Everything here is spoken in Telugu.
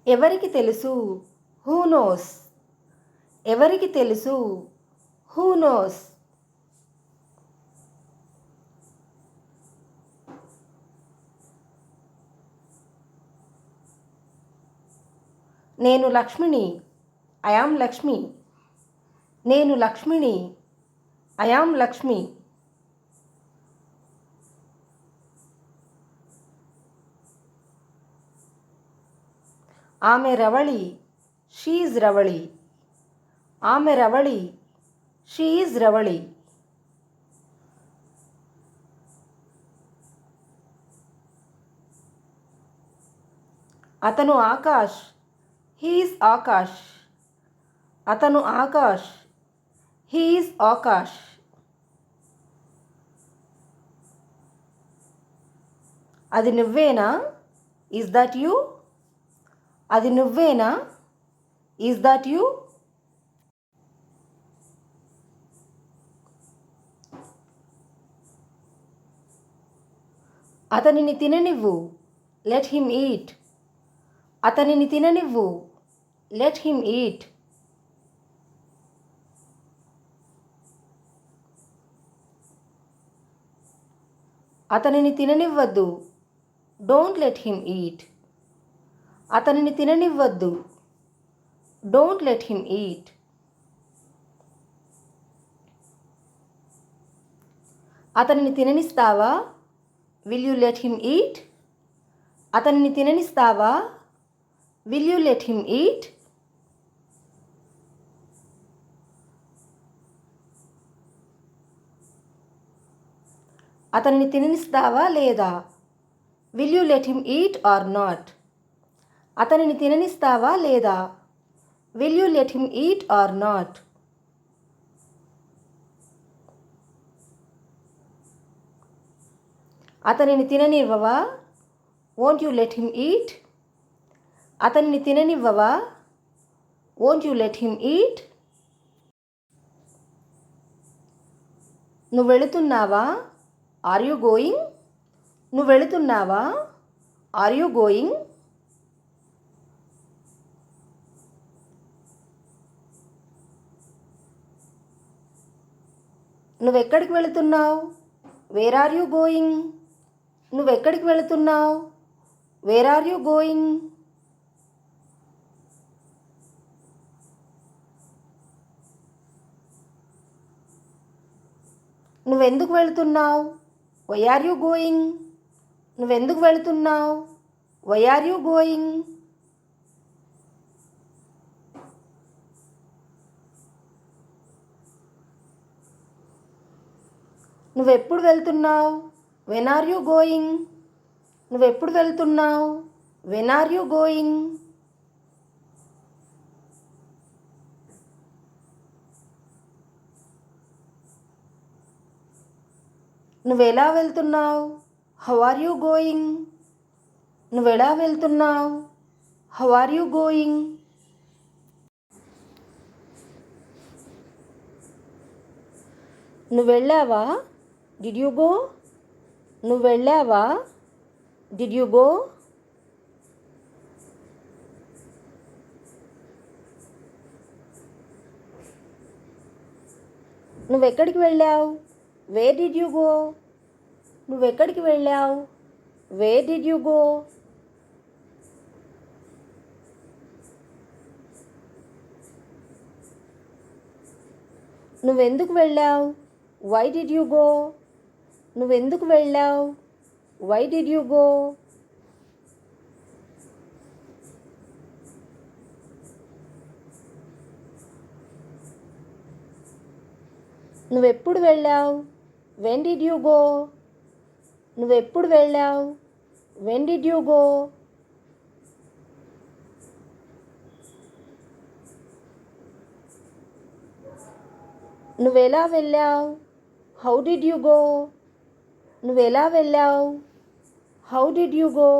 ఎవరికి తెలుసు? Who knows? ఎవరికి తెలుసు? Who knows? నేను లక్ష్మిని. I am Lakshmi. నేను లక్ష్మిని. I am Lakshmi. ఆమె రవళి. She is Ravali. ఆమె రవళి. She is Ravali. అతను ఆకాష్. He is Akash. అతను ఆకాష్. He is Akash. అది నువ్వేనా? Is that you? అది నువ్వేనా? Is that you? అతనిని తిననివ్వు. Let him eat. అతనిని తిననివ్వు. Let him eat. అతనిని తిననివ్వద్దు. Don't let him eat. అతనిని తిననివ్వద్దు. Don't let him eat. అతనిని తిననిస్తావా? Will you let him eat? అతనిని తిననిస్తావా? Will you let him eat? అతనిని తిననిస్తావా లేదా? Will you let him eat or not? అతనిని తిననిస్తావా లేదా? Will you let him eat or not? అతనిని తిననివ్వవా? Won't you let him eat? అతనిని తిననివ్వవా? Won't you let him eat? నువ్వు వెళుతున్నావా? Are you going? నువ్వు వెళుతున్నావా? Are you going? నువ్వెక్కడికి వెళుతున్నావు? Where are you going? నువ్వెక్కడికి వెళుతున్నావు? Where are you going? నువ్వెందుకు వెళుతున్నావు? Why are you going? నువ్వెందుకు వెళుతున్నావు? Why are you going? నువ్వెప్పుడు వెళ్తున్నావు? When are you going? నువ్వెప్పుడు వెళ్తున్నావు? When are you going? నువ్వెలా వెళ్తున్నావు? How are you going? నువ్వెలా వెళ్తున్నావు? How are you going? నువ్వెళ్ళావా? Did you go? నువ్వెళ్ళావా? Did you go? నువ్వెక్కడికి వెళ్ళావు? Where did you go? నువ్వెక్కడికి వెళ్ళావు? Where did you go? నువ్వెందుకు వెళ్ళావు? Why did you go? నువ్వెందుకు వెళ్ళావు? Why did you go? నువ్వెప్పుడు వెళ్ళావు? When did you go? నువ్వెప్పుడు వెళ్ళావు? When did you go? నువ్వెలా వెళ్ళావు? How did you go? నువ్వెలా వెళ్ళావు? How did you go?